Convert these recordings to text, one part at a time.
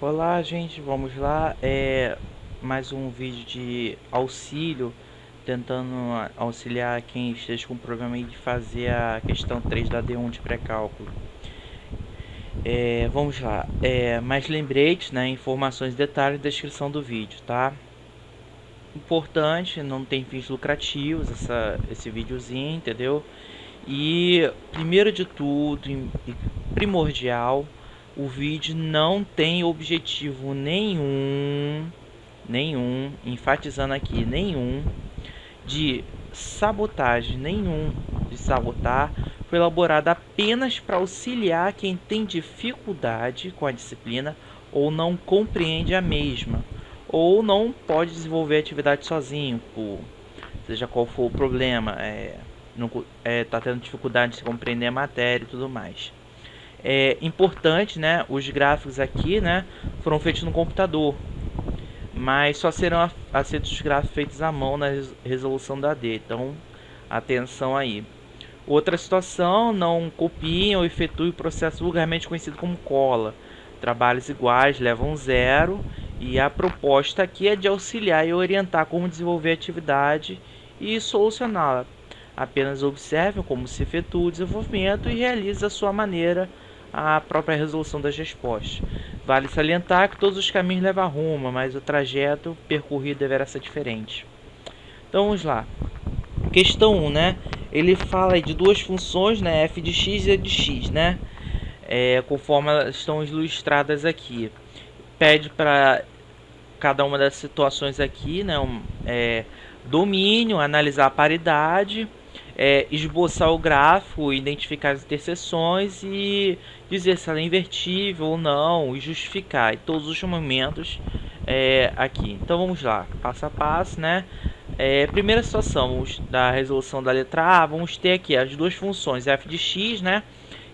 Olá, gente, vamos lá. Mais um vídeo de auxílio, tentando auxiliar quem esteja com problema aí de fazer a questão 3 da D1 de pré-cálculo. Vamos lá. Mais lembretes, né, informações, detalhes e descrição do vídeo, tá? Importante, não tem fins lucrativos esse videozinho, entendeu? E primeiro de tudo, e primordial, o vídeo não tem objetivo nenhum, enfatizando aqui, nenhum, de sabotagem, nenhum de sabotar. Foi elaborado apenas para auxiliar quem tem dificuldade com a disciplina ou não compreende a mesma, ou não pode desenvolver a atividade sozinho, por seja qual for o problema, tá tendo dificuldade de compreender a matéria e tudo mais. É importante, né? Os gráficos aqui, né, foram feitos no computador, mas só serão aceitos os gráficos feitos à mão na resolução da AD. Então, atenção aí. Outra situação: não copiem ou efetuem o processo vulgarmente conhecido como cola. Trabalhos iguais levam zero, e a proposta aqui é de auxiliar e orientar como desenvolver a atividade e solucioná-la. Apenas observe como se efetua o desenvolvimento e realize a sua maneira a própria resolução das respostas. Vale salientar que todos os caminhos levam a Roma, mas o trajeto percorrido deverá ser diferente. Então vamos lá. Questão 1, né? Ele fala de duas funções, né? F de x e a de x, né? Conforme elas estão ilustradas aqui. Pede para cada uma das situações aqui, né? Domínio, analisar a paridade, esboçar o gráfico, identificar as interseções e dizer se ela é invertível ou não, e justificar em todos os momentos aqui. Então vamos lá, passo a passo, né? Primeira situação da resolução da letra A, vamos ter aqui as duas funções f de x, né,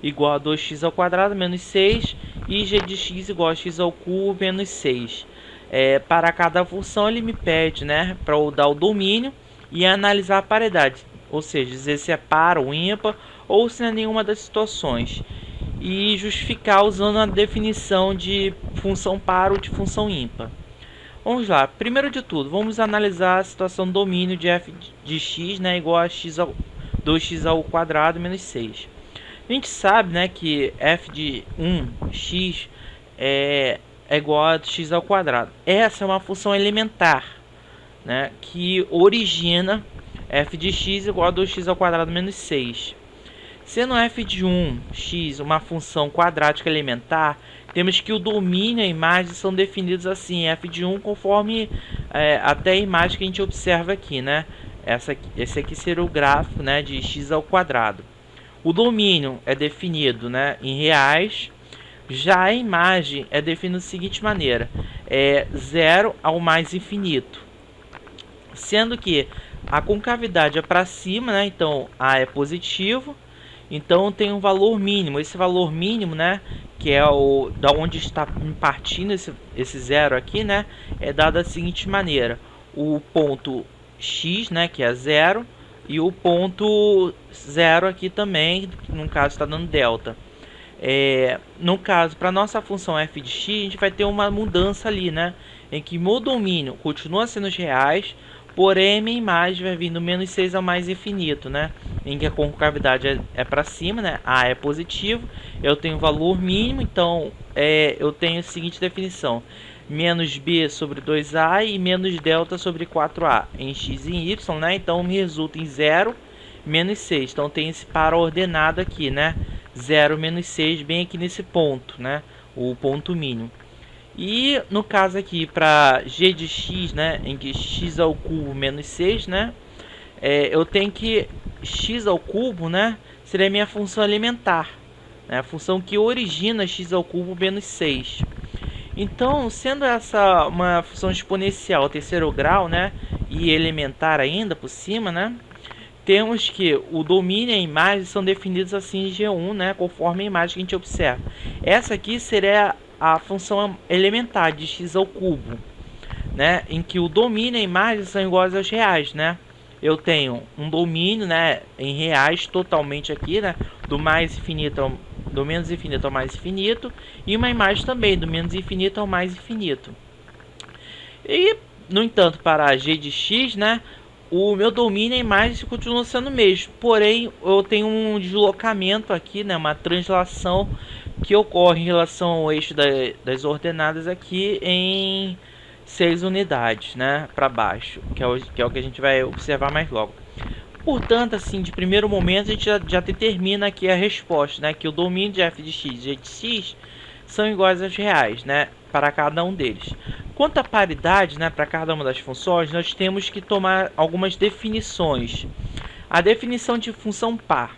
igual a 2x ao quadrado menos 6, e g de x igual a x ao cubo menos 6. Para cada função ele me pede, né, para eu dar o domínio e analisar a paridade, ou seja, dizer se é par ou ímpar ou se não é nenhuma das situações, e justificar usando a definição de função par ou de função ímpar. Vamos lá, primeiro de tudo, vamos analisar a situação do domínio de f de x, né, igual a 2x ao quadrado menos 6. A gente sabe, né, que f de 1x é igual a x ao quadrado. Essa é uma função elementar, né, que origina f de x igual a 2x ao quadrado menos 6. Sendo f de 1x uma função quadrática elementar, temos que o domínio e a imagem são definidos assim, f de 1 conforme até a imagem que a gente observa aqui, né? Esse aqui seria o gráfico, né, de x ao quadrado. O domínio é definido, né, em reais. Já a imagem é definida da seguinte maneira: 0 ao mais infinito. Sendo que a concavidade é para cima, né? Então A é positivo. Então tem um valor mínimo. Esse valor mínimo, né, que é o da onde está partindo esse zero aqui, né, é dado da seguinte maneira: o ponto x, né, que é zero, e o ponto zero aqui também, no caso está dando delta. No caso, para nossa função f de x, a gente vai ter uma mudança ali, né, em que meu domínio continua sendo os reais, porém minha imagem vai vindo menos 6 ao mais infinito, né, em que a concavidade é para cima, né, A é positivo, eu tenho valor mínimo, então eu tenho a seguinte definição: menos b sobre 2a e menos delta sobre 4a em x e em y, né, então me resulta em 0, menos 6, então tem esse par ordenado aqui, né, 0, menos 6, bem aqui nesse ponto, né, o ponto mínimo. E no caso aqui para g de x, né, em que x ao cubo menos 6, né, eu tenho que x ao cubo, né, seria a minha função elementar, né, a função que origina x ao cubo menos 6. Então, sendo essa uma função exponencial terceiro grau, né, e elementar ainda por cima, né, temos que o domínio e a imagem são definidos assim em G1, né, conforme a imagem que a gente observa. Essa aqui seria a função elementar de x ao cubo, né, em que o domínio e a imagem são iguais aos reais, né. Eu tenho um domínio, né, em reais totalmente aqui, né, do mais infinito do menos infinito ao mais infinito, e uma imagem também do menos infinito ao mais infinito. E, no entanto, para g de x, né, o meu domínio e a imagem continua sendo o mesmo, porém eu tenho um deslocamento aqui, né, uma translação que ocorre em relação ao eixo das ordenadas aqui em 6 unidades, né, para baixo, que é o que a gente vai observar mais logo. Portanto, assim, de primeiro momento a gente já determina aqui a resposta, né, que o domínio de f de x e g de x são iguais aos reais, né, para cada um deles. Quanto à paridade, né, para cada uma das funções, nós temos que tomar algumas definições. A definição de função par.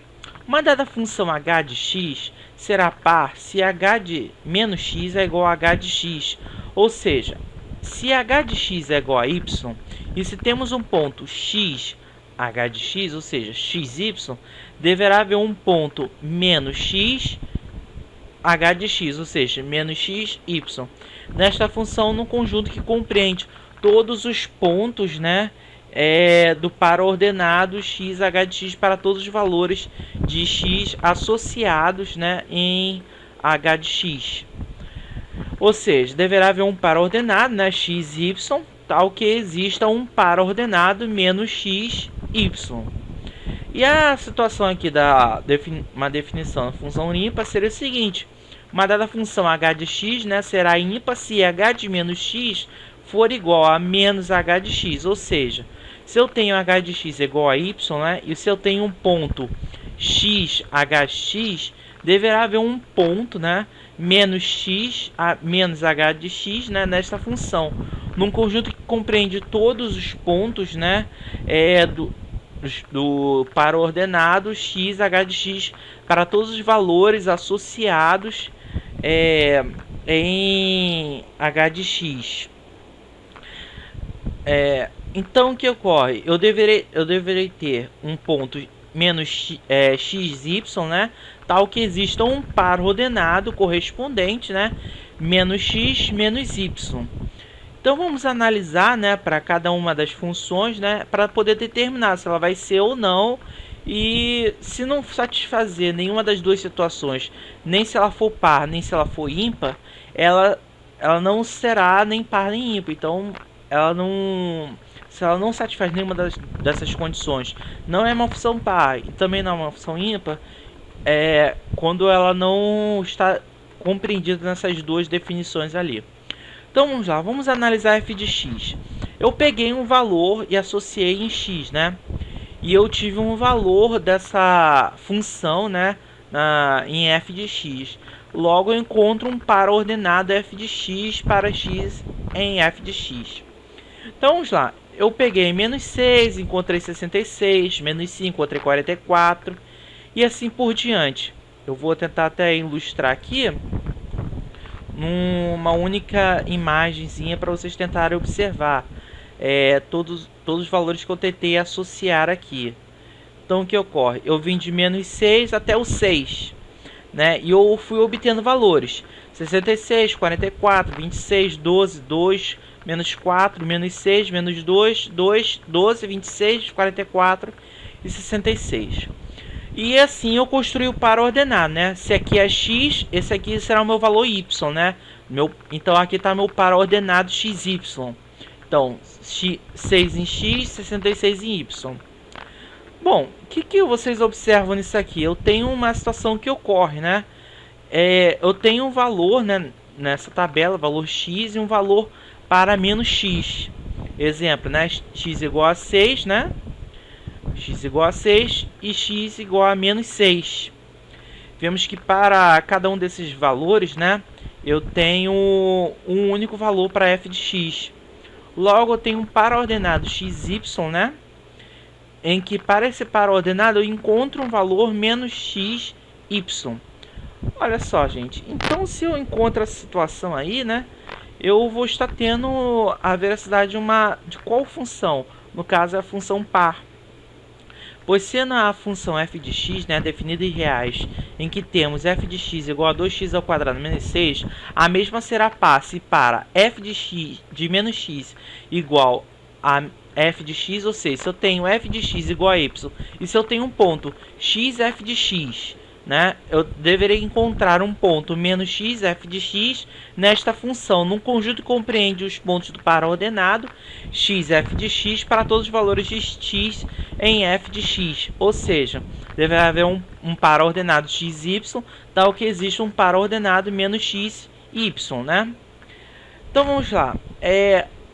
Uma dada função h de x será par se h de menos x é igual a h de x, ou seja, se h de x é igual a y, e se temos um ponto x, h de x, ou seja, xy, deverá haver um ponto menos x, h de x, ou seja, menos x, y. Nesta função, no conjunto que compreende todos os pontos, né, do par ordenado x, h de x para todos os valores de x associados, né, em h de x. Ou seja, deverá haver um par ordenado, né, x, y, tal que exista um par ordenado menos x, y. E a situação aqui uma definição da função ímpar seria o seguinte: uma dada função h de x, né, será ímpar se h de menos x for igual a menos h de x, ou seja, se eu tenho h de x igual a y, né, e se eu tenho um ponto x, hx, deverá haver um ponto, né, menos x a menos h de x, né, nesta função, num conjunto que compreende todos os pontos, né, do par ordenado x, h de x para todos os valores associados em h de x. Então, o que ocorre? Eu deverei ter um ponto menos xy, né, tal que exista um par ordenado correspondente, né, menos x menos y. Então vamos analisar, né, para cada uma das funções, né, para poder determinar se ela vai ser ou não. E se não satisfazer nenhuma das duas situações, nem se ela for par, nem se ela for ímpar, ela não será nem par nem ímpar. Então, se ela não satisfaz nenhuma dessas condições, não é uma função par e também não é uma função ímpar, quando ela não está compreendida nessas duas definições ali. Então vamos lá, vamos analisar f de x. Eu peguei um valor e associei em x, né? E eu tive um valor dessa função, né, em f de x. Logo eu encontro um par ordenado f de x para x em f de x. Então vamos lá, eu peguei menos 6, encontrei 66, menos 5, encontrei 44 e assim por diante. Eu vou tentar até ilustrar aqui numa única imagenzinha para vocês tentarem observar todos os valores que eu tentei associar aqui. Então o que ocorre? Eu vim de menos 6 até o 6, né? E eu fui obtendo valores: 66, 44, 26, 12, 2, menos 4, menos 6, menos 2, 2, 12, 26, 44 e 66. E assim eu construí o par ordenado, né? Se aqui é x, esse aqui será o meu valor y, né? Então aqui está meu par ordenado xy. Então, 6 em x, 66 em y. Bom, o que vocês observam nisso aqui? Eu tenho uma situação que ocorre, né? Eu tenho um valor, né, nessa tabela, valor x e um valor para menos x. Exemplo, né? X igual a 6, né? X igual a 6 e x igual a menos 6. Vemos que para cada um desses valores, né, eu tenho um único valor para f de x. Logo, eu tenho um par ordenado xy, né, em que para esse par ordenado eu encontro um valor menos xy. Olha só, gente. Então, se eu encontro essa situação aí, né, eu vou estar tendo a veracidade de qual função? No caso, é a função par. Pois sendo a função f de x, né, definida em reais, em que temos f de x igual a 2x ao quadrado menos 6, a mesma será par se para f de x de menos x igual a f de x, ou seja, se eu tenho f de x igual a y, e se eu tenho um ponto x f de x, né, eu deveria encontrar um ponto menos x, f de x, nesta função, num conjunto que compreende os pontos do par ordenado, x, f de x, para todos os valores de x em f de x. Ou seja, deve haver um par ordenado x, y, tal que existe um par ordenado menos x, y, né? Então vamos lá.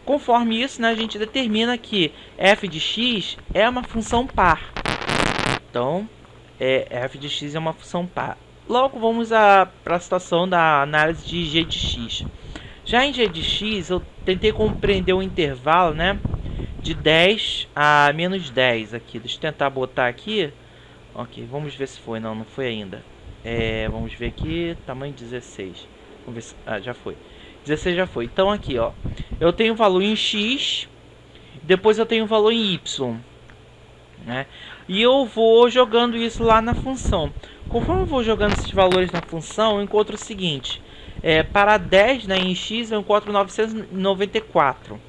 Conforme isso, né, a gente determina que f de x é uma função par. Então, f de x é uma função par. Logo, vamos para a situação da análise de g de x. Já em g de x, eu tentei compreender o intervalo, né, de 10 a menos 10 aqui. Deixa eu tentar botar aqui. Ok, vamos ver se foi. Não foi ainda. Vamos ver aqui, tamanho 16. Vamos ver se... já foi. 16 já foi. Então aqui, ó, eu tenho o valor em x, depois eu tenho o valor em y, né? E eu vou jogando isso lá na função. Conforme eu vou jogando esses valores na função, eu encontro o seguinte: para 10, né, em x, eu encontro 994,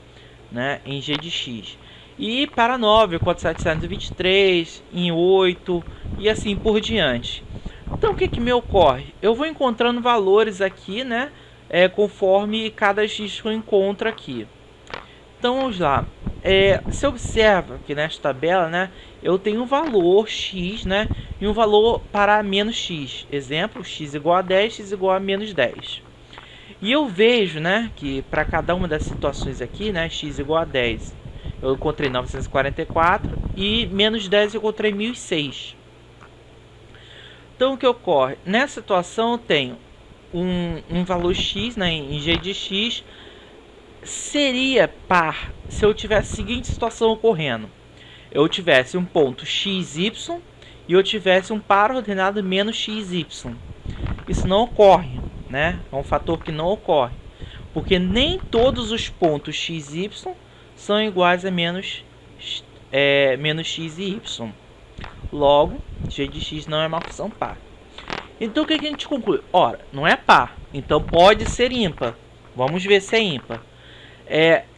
né, em g de x. E para 9, eu encontro 723, em 8 e assim por diante. Então o que me ocorre? Eu vou encontrando valores aqui, né, conforme cada x que eu encontro aqui. Então vamos lá. Você observa que nesta tabela, né, eu tenho um valor x, né, e um valor para menos x. Exemplo, x igual a 10, x igual a menos 10. E eu vejo, né, que para cada uma das situações aqui, né, x igual a 10, eu encontrei 944 e menos 10 eu encontrei 1006. Então o que ocorre? Nessa situação eu tenho um valor x, né, em g de x, seria par se eu tivesse a seguinte situação ocorrendo: eu tivesse um ponto xy e eu tivesse um par ordenado menos xy. Isso não ocorre, né? É um fator que não ocorre, porque nem todos os pontos xy são iguais a menos x e y. Logo, g de x não é uma função par. Então o que a gente conclui? Ora, não é par, então pode ser ímpar. Vamos ver se é ímpar.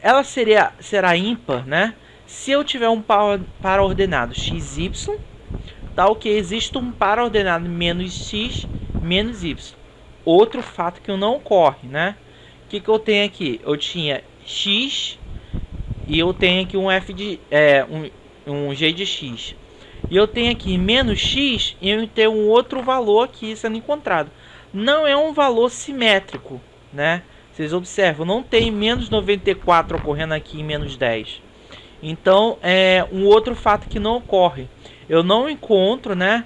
Ela será ímpar, né, se eu tiver um par ordenado xy, tal que existe um par ordenado menos x menos y. Outro fato que não ocorre, né? O que eu tenho aqui? Eu tinha x e eu tenho aqui um g de x. E eu tenho aqui menos x e eu tenho um outro valor aqui sendo encontrado. Não é um valor simétrico, né? Vocês observam, não tem menos 94 ocorrendo aqui em menos 10. Então, um outro fato que não ocorre. Eu não encontro, né,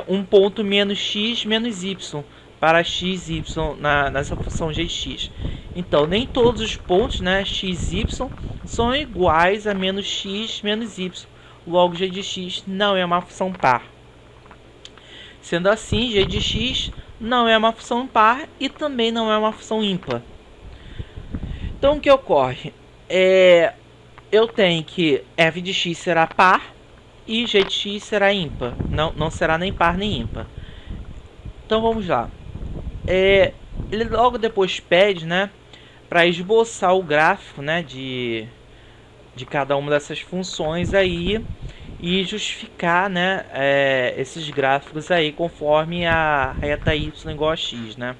um ponto menos x menos y para x, y nessa função g de x. Então, nem todos os pontos, né, x, y são iguais a menos x menos y. Logo, g de x não é uma função par. Sendo assim, g de x não é uma função par e também não é uma função ímpar. Então, o que ocorre? Eu tenho que f de x será par e g de x será ímpar. Não será nem par nem ímpar. Então, vamos lá. Ele logo depois pede, né, para esboçar o gráfico, né, de cada uma dessas funções aí e justificar, né, esses gráficos aí conforme a reta y igual a x, né?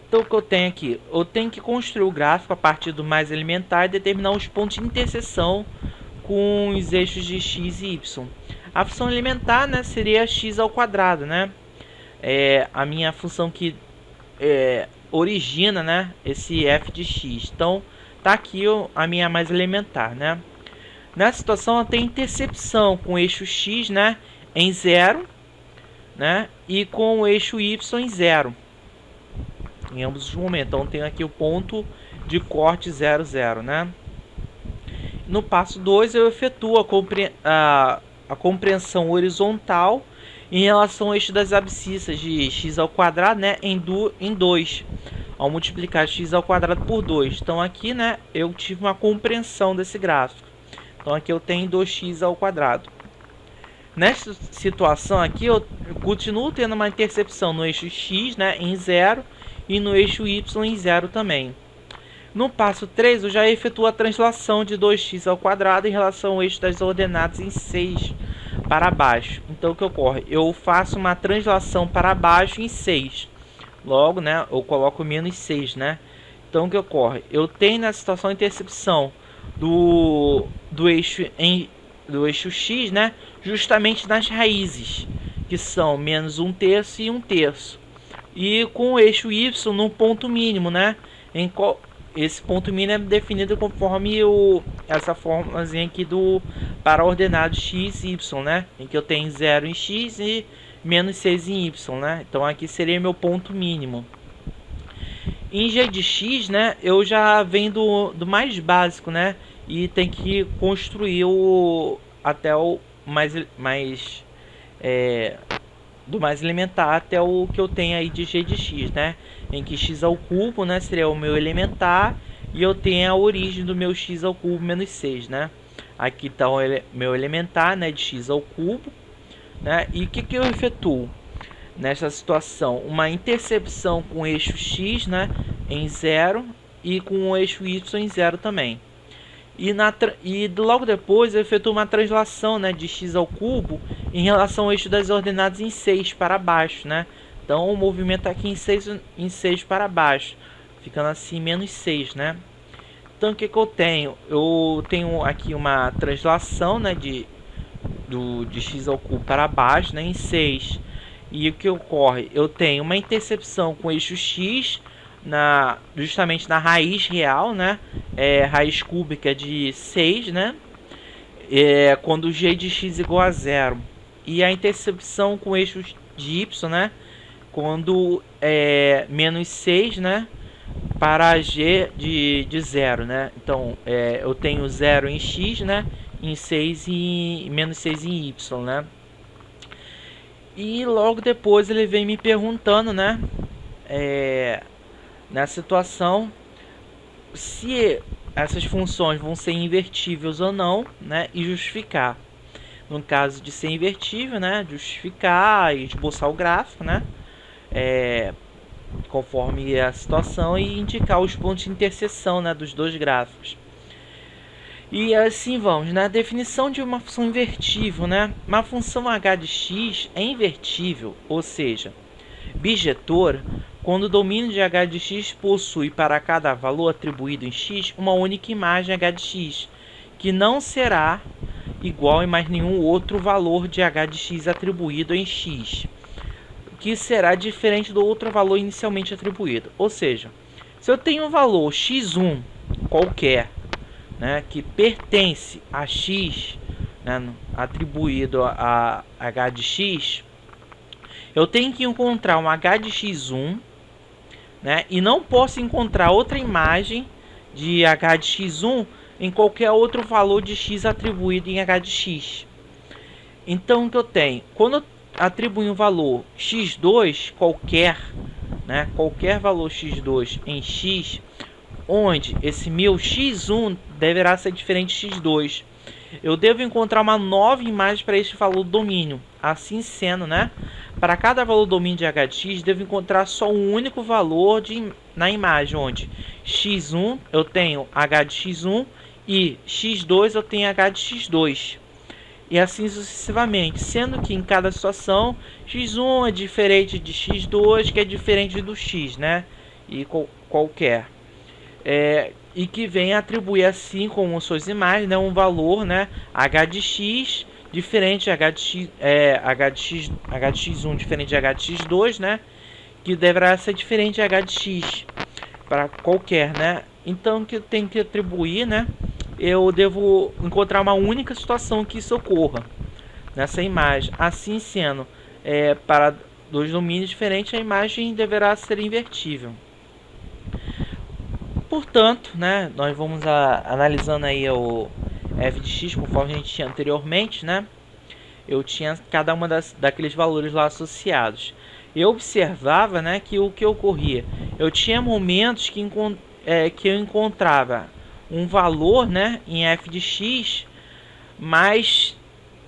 Então o que eu tenho aqui? Eu tenho que construir o gráfico a partir do mais elementar e determinar os pontos de interseção com os eixos de x e y. A função elementar, né, seria x ao quadrado, né? A minha função que origina, né, esse f de x. Então tá aqui a minha mais elementar, né? Nessa situação eu tenho intercepção com o eixo x, né, em 0, né, e com o eixo y em 0. Em ambos os momentos. Então tenho aqui o ponto de corte 0, 0, né? No passo 2 eu efetuo a compreensão horizontal em relação ao eixo das abscissas de x ao quadrado, né, em 2, ao multiplicar x ao quadrado por 2. Então aqui, né, eu tive uma compreensão desse gráfico. Então aqui eu tenho 2x ao quadrado. Nessa situação aqui eu continuo tendo uma intercepção no eixo x, né, em 0 e no eixo y em 0 também. No passo 3 eu já efetuo a translação de 2x ao quadrado em relação ao eixo das ordenadas em 6, para baixo. Então o que ocorre? Eu faço uma translação para baixo em 6. Logo, né, eu coloco menos 6, né? Então o que ocorre? Eu tenho na situação a intercepção do eixo x, né, justamente nas raízes, que são menos 1/3 e 1/3. E com o eixo y no ponto mínimo, né? Esse ponto mínimo é definido conforme essa formulazinha aqui para ordenado x e y, né? Em que eu tenho 0 em x e menos 6 em y, né? Então aqui seria meu ponto mínimo. Em g de x, né, eu já venho do mais básico, né? E tem que construir até o do mais elementar até o que eu tenho aí de g de x, né? Em que x ao cubo, né, seria o meu elementar, e eu tenho a origem do meu x ao cubo menos 6, né? Aqui está o meu elementar, né, de x ao cubo, né? E o que eu efetuo nessa situação? Uma intercepção com o eixo x, né, em 0 e com o eixo y em 0 também. E logo depois eu efetuo uma translação, né, de x ao cubo em relação ao eixo das ordenadas em 6 para baixo, né? Então o movimento aqui em 6 para baixo, ficando assim menos 6, né? Então o que eu tenho? Eu tenho aqui uma translação, né, de x ao cubo para baixo, né, em 6. E o que ocorre? Eu tenho uma intercepção com o eixo x justamente na raiz real, né? Raiz cúbica de 6, né? Quando g de x igual a 0. E a intercepção com o eixo de y, né? Quando menos 6, né, para g de 0, né? Então eu tenho 0 em x, né, em 6 e menos 6 em y, né? E logo depois ele vem me perguntando, né, na situação, se essas funções vão ser invertíveis ou não, né, e justificar. No caso de ser invertível, né, justificar e esboçar o gráfico, né, conforme a situação, e indicar os pontos de interseção, né, dos dois gráficos. E assim vamos, na definição de uma função invertível, né, uma função h de x é invertível, ou seja, bijetora, quando o domínio de h de x possui para cada valor atribuído em x uma única imagem h de x, que não será igual em mais nenhum outro valor de h de x atribuído em x, que será diferente do outro valor inicialmente atribuído. Ou seja, se eu tenho um valor x1 qualquer, né, que pertence a x, né, atribuído a h de x, eu tenho que encontrar um h de x1, né, e não posso encontrar outra imagem de h de x1 em qualquer outro valor de x atribuído em h de x. Então o que eu tenho? Quando eu atribuo um valor x2 qualquer, né, qualquer valor x2 em x, onde esse meu x1 deverá ser diferente de x2, eu devo encontrar uma nova imagem para este valor do domínio. Assim sendo, né, para cada valor do domínio de h de x, devo encontrar só um único valor na imagem, onde x1 eu tenho h de x1 e x2 eu tenho h de x2. E assim sucessivamente, sendo que em cada situação x1 é diferente de x2, que é diferente do x, né? E qualquer. E que vem atribuir assim como suas imagens, né, um valor, né, h de x diferente de h de x1 diferente de h de x2, né? Que deverá ser diferente de h de x para qualquer, né? Então que eu tenho que atribuir, né? Eu devo encontrar uma única situação que isso ocorra nessa imagem. Assim sendo, para dois domínios diferentes, a imagem deverá ser invertível. Portanto, né, nós vamos analisando aí o f de x conforme a gente tinha anteriormente, né? Eu tinha cada uma daqueles valores lá associados. Eu observava, né, que o que ocorria? Eu tinha momentos que eu encontrava um valor, né, em f de x, mas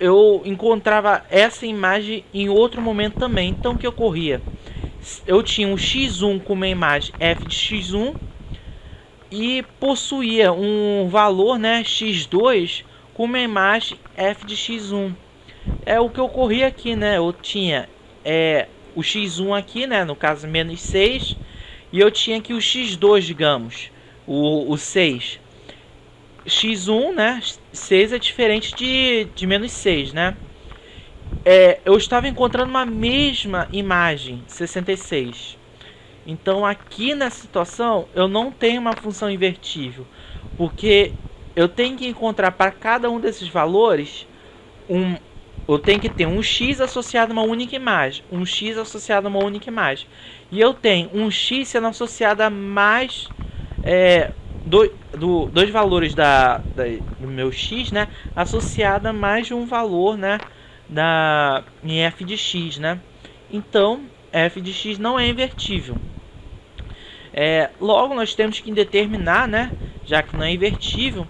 eu encontrava essa imagem em outro momento também. Então o que ocorria? Eu tinha um x1 com uma imagem f de x1 e possuía um valor, né, x2 com uma imagem f de x1. É o que ocorria aqui, né? Eu tinha o x1 aqui, né? No caso, menos 6. E eu tinha aqui o x2, digamos, o 6. X1, né? 6 é diferente de menos 6, né? Eu estava encontrando uma mesma imagem, 66. Então, aqui nessa situação, eu não tenho uma função invertível, porque eu tenho que encontrar para cada um desses valores eu tenho que ter um x associado a uma única imagem, um x associado a uma única imagem, e eu tenho um x sendo associado a mais dois valores do meu x, né, associado a mais de um valor, né, em f de x, né. Então f de x não é invertível. Logo nós temos que determinar, né, já que não é invertível,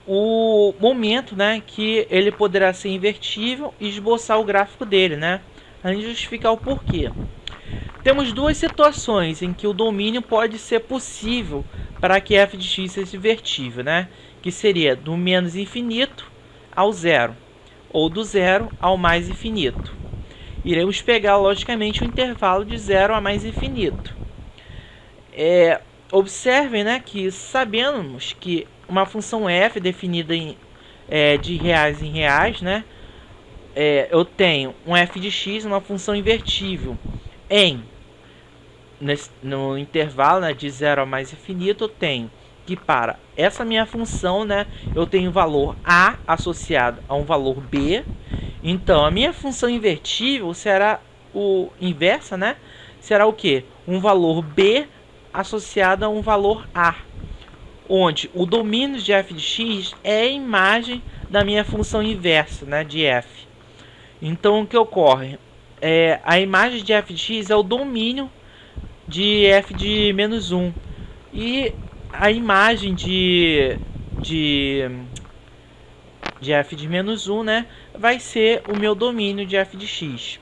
o momento, né, que ele poderá ser invertível e esboçar o gráfico dele, né, a gente justificar o porquê. Temos duas situações em que o domínio pode ser possível para que f de x seja invertível, né, que seria do menos infinito ao zero, ou do zero ao mais infinito. Iremos pegar, logicamente, o intervalo de zero a mais infinito. Observem, né, que sabemos que uma função f definida de reais em reais, né, eu tenho um f de x, uma função invertível no intervalo, né, de 0 a mais infinito. Eu tenho que para essa minha função, né, eu tenho o valor a associado a um valor b. Então a minha função invertível será o inversa, né, será o que? Um valor b associado a um valor a, onde o domínio de f de x é a imagem da minha função inversa, né, de f. Então o que ocorre? A imagem de f de x é o domínio de f de menos 1. E a imagem de f de menos 1, né, vai ser o meu domínio de f de x.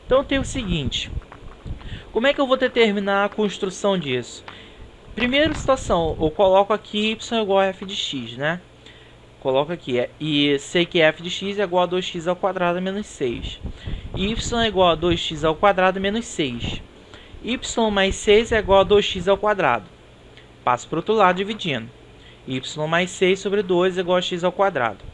Então eu tenho o seguinte: como é que eu vou determinar a construção disso? Primeira situação, eu coloco aqui y igual a f de x, né? Coloco aqui, e sei que f de x é igual a 2x ao quadrado menos 6. Y é igual a 2x ao quadrado menos 6. Y mais 6 é igual a 2x ao quadrado. Passo para o outro lado dividindo. Y mais 6 sobre 2 é igual a x ao quadrado.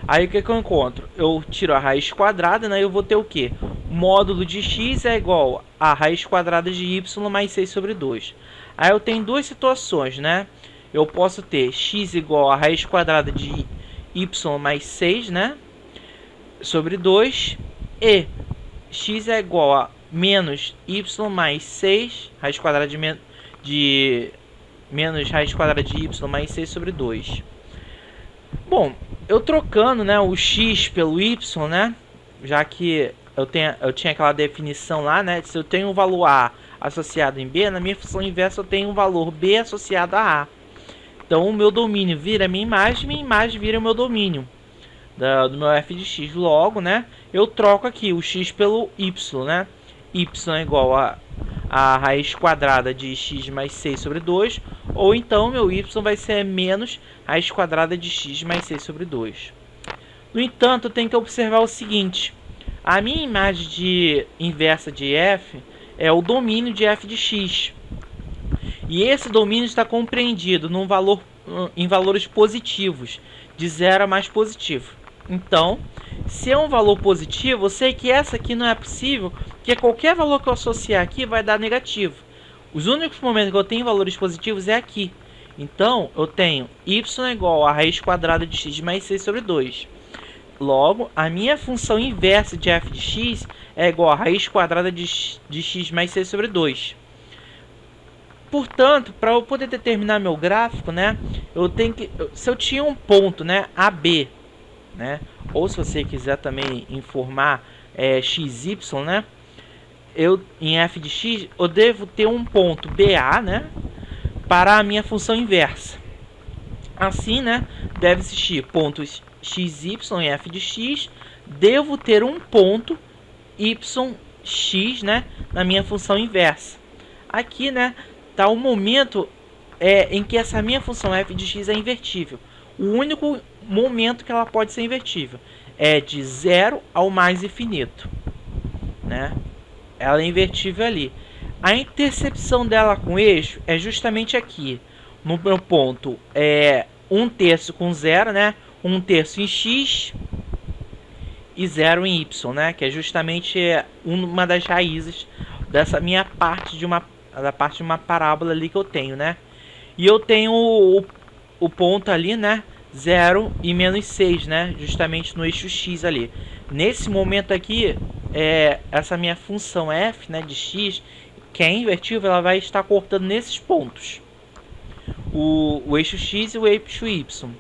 Aí o que eu encontro? Eu tiro a raiz quadrada, né? Eu vou ter o quê? Módulo de x é igual a raiz quadrada de y mais 6 sobre 2. Aí eu tenho duas situações, né? Eu posso ter x igual a raiz quadrada de y mais 6, né, sobre 2, e x é igual a menos y mais 6, raiz quadrada de menos raiz quadrada de y mais 6 sobre 2. Bom, eu trocando, né, o x pelo y, né, já que eu tinha aquela definição lá, né, se eu tenho um valor a associado em b, na minha função inversa eu tenho um valor b associado a a. Então o meu domínio vira minha imagem vira o meu domínio do meu f de x. Logo, né, eu troco aqui o x pelo y, né, y é igual a raiz quadrada de x mais 6 sobre 2, ou então meu y vai ser menos raiz quadrada de x mais 6 sobre 2. No entanto, eu tenho que observar o seguinte: a minha imagem inversa de f é o domínio de f de x. E esse domínio está compreendido em valores positivos, de 0 a mais positivo. Então, se é um valor positivo, eu sei que essa aqui não é possível, porque qualquer valor que eu associar aqui vai dar negativo. Os únicos momentos que eu tenho valores positivos é aqui. Então, eu tenho y igual a raiz quadrada de x mais 6 sobre 2. Logo, a minha função inversa de f de x é igual a raiz quadrada de x mais 6 sobre 2. Portanto, para eu poder determinar meu gráfico, né, eu tenho que, se eu tinha um ponto, né, AB, né, ou se você quiser também informar XY, né, em f de x, eu devo ter um ponto BA, né, para a minha função inversa. Assim, né, deve existir pontos XY em f de x, devo ter um ponto YX, né, na minha função inversa. Aqui, né, está o momento em que essa minha função f de x é invertível. O único momento que ela pode ser invertível é de 0 ao mais infinito, né? Ela é invertível ali. A intercepção dela com o eixo é justamente aqui. No meu ponto é 1/3 com 0, né? 1/3 em x e 0 em y, né? Que é justamente uma das raízes dessa minha parte da parte de uma parábola ali que eu tenho, né? E eu tenho o ponto ali, né? 0 e menos 6, né? Justamente no eixo x ali. Nesse momento aqui, essa minha função f, né, de x, que é invertível, ela vai estar cortando nesses pontos. O eixo x e o eixo y.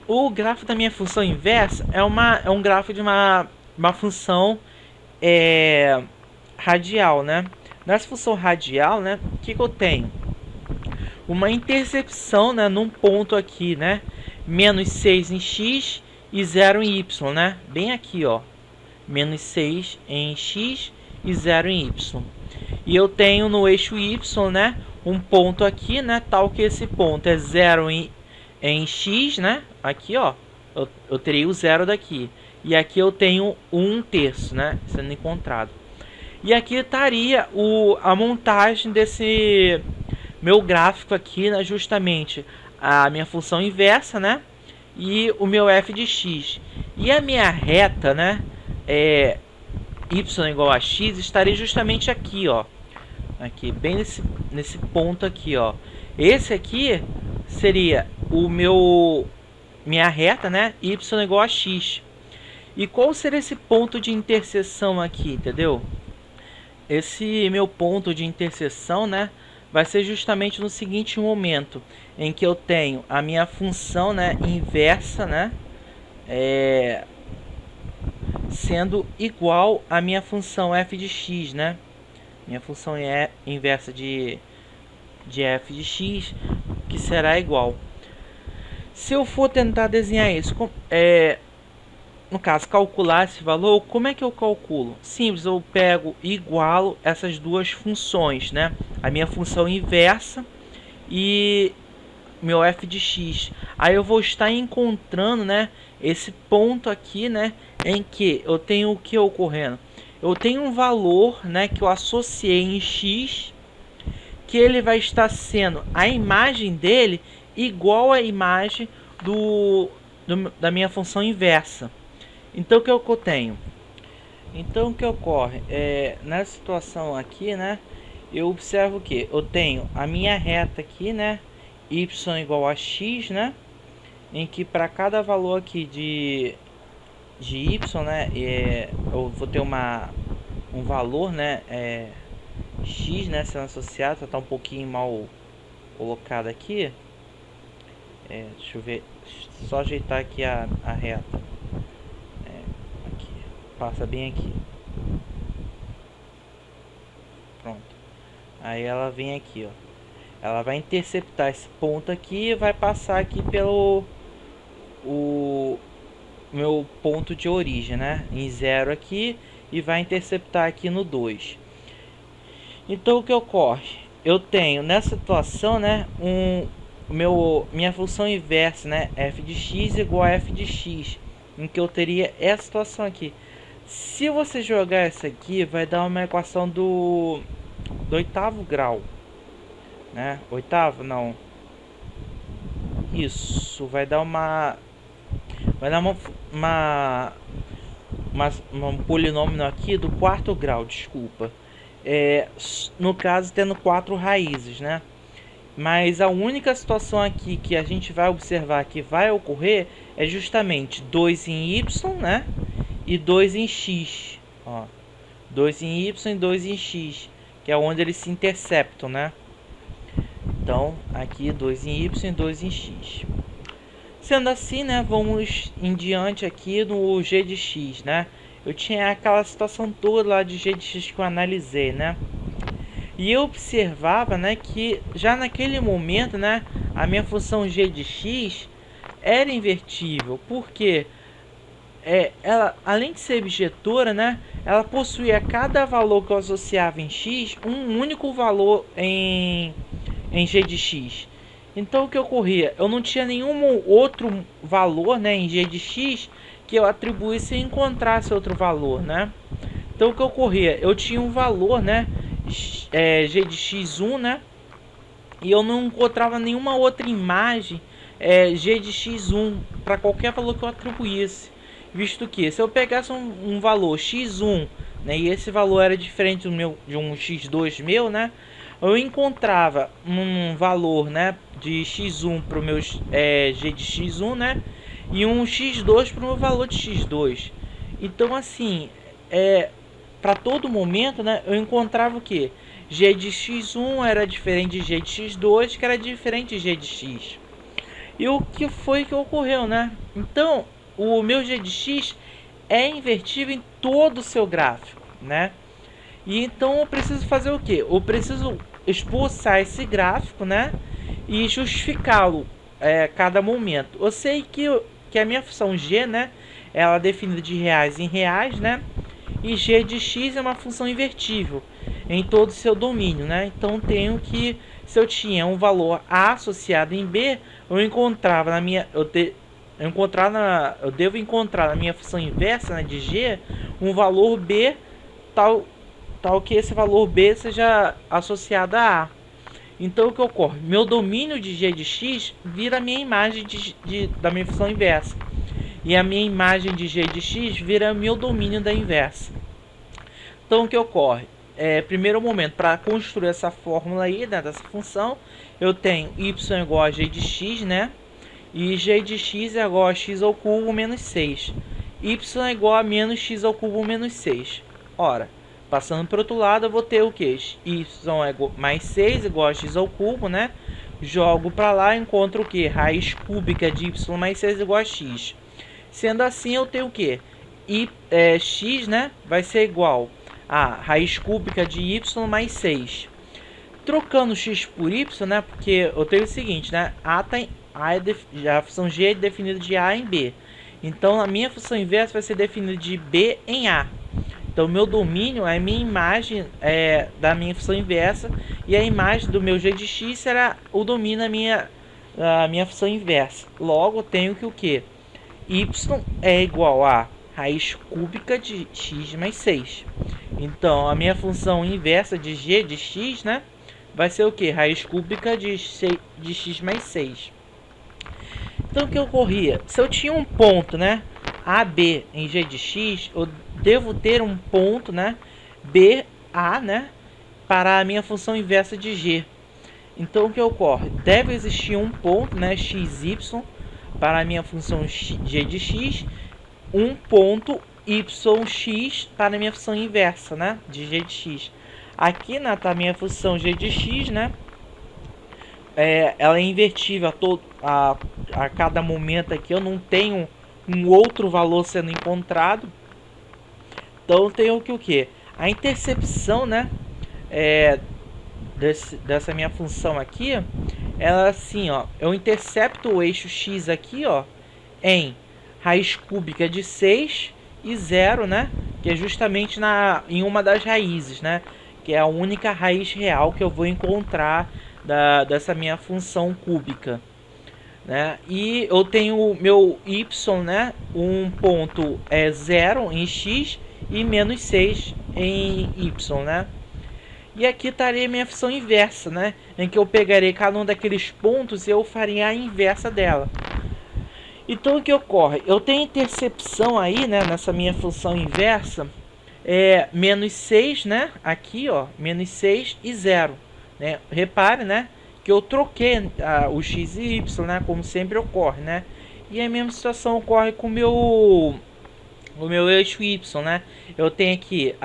O grafo da minha função inversa é um grafo de uma função radial, né? Nessa função radial, né, o que eu tenho? Uma intercepção, né, num ponto aqui, né? Menos 6 em x e 0 em y, né? Bem aqui, ó. Menos 6 em x e 0 em y. E eu tenho no eixo y, né, um ponto aqui, né, tal que esse ponto é 0 em x, né? Aqui, ó, eu teria o 0 daqui. E aqui eu tenho 1/3, né, sendo encontrado. E aqui estaria a montagem desse meu gráfico aqui, né, justamente a minha função inversa, né, e o meu f de x. E a minha reta, né, y igual a x, estaria justamente aqui, ó. Aqui, bem nesse ponto aqui, ó. Esse aqui seria minha reta, né, y igual a x. E qual seria esse ponto de interseção aqui, entendeu? Esse meu ponto de interseção, né, vai ser justamente no seguinte momento, em que eu tenho a minha função, né, inversa, né, sendo igual à minha função f de x, né? Minha função inversa de f de x, que será igual. Se eu for tentar desenhar isso, no caso, calcular esse valor, como é que eu calculo? Simples, eu pego e igualo essas duas funções, né? A minha função inversa e meu f de x. Aí eu vou estar encontrando, né, esse ponto aqui, né, em que eu tenho o que ocorrendo? Eu tenho um valor, né, que eu associei em x, que ele vai estar sendo a imagem dele igual à imagem da minha função inversa. Então o que eu tenho? Então o que ocorre? Nessa situação aqui, né, eu observo que eu tenho a minha reta aqui, né, y igual a x, né, em que para cada valor aqui de y, né, eu vou ter um valor, né, x, né, sendo associado. Tá um pouquinho mal colocado aqui. Deixa eu ver, só ajeitar aqui a reta. Aqui, passa bem aqui. Pronto. Aí ela vem aqui, ó. Ela vai interceptar esse ponto aqui e vai passar aqui pelo meu ponto de origem, né, em 0 aqui, e vai interceptar aqui no 2. Então o que ocorre? Eu tenho nessa situação, né, minha função inversa, né, f de x igual a f de x, em que eu teria essa situação aqui. Se você jogar essa aqui, vai dar uma equação do 8º grau, né? Oitavo, não. Isso vai dar um polinômio aqui do 4º grau, desculpa. No caso, tendo 4 raízes, né? Mas a única situação aqui que a gente vai observar que vai ocorrer é justamente 2 em y, né? E 2 em x. Ó, 2 em y e 2 em x, que é onde eles se interceptam, né? Então, aqui 2 em y e 2 em x. Sendo assim, né, vamos em diante aqui no g de x, né? Eu tinha aquela situação toda lá de g de x que eu analisei, né? E eu observava, né, que já naquele momento, né, a minha função g de x era invertível, porque ela, além de ser objetora, né, ela possuía cada valor que eu associava em x, um único valor em g de x. Então o que ocorria? Eu não tinha nenhum outro valor, né, em g de x que eu atribuísse e encontrasse outro valor, né? Então o que ocorria? Eu tinha um valor, né, g de x1, né, e eu não encontrava nenhuma outra imagem g de x1 para qualquer valor que eu atribuísse, visto que se eu pegasse um valor x1, né, e esse valor era diferente de um x2 meu, né, eu encontrava um valor, né, de x1 para o meu g de x1, né, e um x2 para o meu valor de x2. Então assim, para todo momento, né, eu encontrava o que? G de x1 era diferente de G de x2, que era diferente de G de x. E o que foi que ocorreu, né? Então, o meu G de x é invertível em todo o seu gráfico, né? E então eu preciso fazer o que? Eu preciso expulsar esse gráfico, né? E justificá-lo cada momento. Eu sei que a minha função g, né? Ela é definida de reais em reais, né? E g de x é uma função invertível em todo o seu domínio, né? Então tenho que, se eu tinha um valor a associado em b, eu encontrava na minha, eu devo encontrar na minha função inversa, né, de g, um valor b tal que esse valor b seja associado a. Então o que ocorre? Meu domínio de g de x vira a minha imagem da minha função inversa. E a minha imagem de g de x vira meu domínio da inversa. Então o que ocorre? Primeiro momento, para construir essa fórmula aí, né, dessa função, eu tenho y igual a g de x, né? E g de x é igual a x ao cubo menos 6. Y é igual a menos x ao cubo menos 6. Ora, passando para o outro lado, eu vou ter o que? Y mais 6 igual a x ao cubo, né? Jogo para lá, encontro o que? Raiz cúbica de y mais 6 igual a x. Sendo assim, eu tenho o que? X, né, vai ser igual a raiz cúbica de y mais 6. Trocando x por y, né, porque eu tenho o seguinte, né, a função g é definida de a em b. Então, a minha função inversa vai ser definida de b em a. Então, meu domínio é a minha imagem da minha função inversa, e a imagem do meu g de x será o domínio da minha função inversa. Logo, eu tenho que o quê? Y é igual a raiz cúbica de x mais 6. Então, a minha função inversa de g de x, né, vai ser o que? Raiz cúbica de x mais 6. Então, o que ocorria? Se eu tinha um ponto, né, AB em g de x, eu devo ter um ponto, né, BA, né, para a minha função inversa de g. Então, o que ocorre? Deve existir um ponto, né, xy, para a minha função g de x, um ponto yx para a minha função inversa, né, de g de x. Aqui está a minha função g de x, né, ela é invertível a cada momento aqui, eu não tenho um outro valor sendo encontrado. Então, eu tenho que o que? A intercepção, né, dessa minha função aqui, ela assim, ó, eu intercepto o eixo x aqui, ó, em raiz cúbica de 6 e 0, né, que é justamente em uma das raízes, né, que é a única raiz real que eu vou encontrar dessa minha função cúbica, né, e eu tenho meu y, né, um ponto 0 em x e menos 6 em y, né. E aqui estaria a minha função inversa, né, em que eu pegarei cada um daqueles pontos e eu faria a inversa dela. Então, o que ocorre? Eu tenho intercepção aí, né, nessa minha função inversa, menos 6, né, aqui, ó, menos 6 e 0. Né? Repare, né, que eu troquei o x e y, né, como sempre ocorre, né. E a mesma situação ocorre com o meu eixo y, né? Eu tenho aqui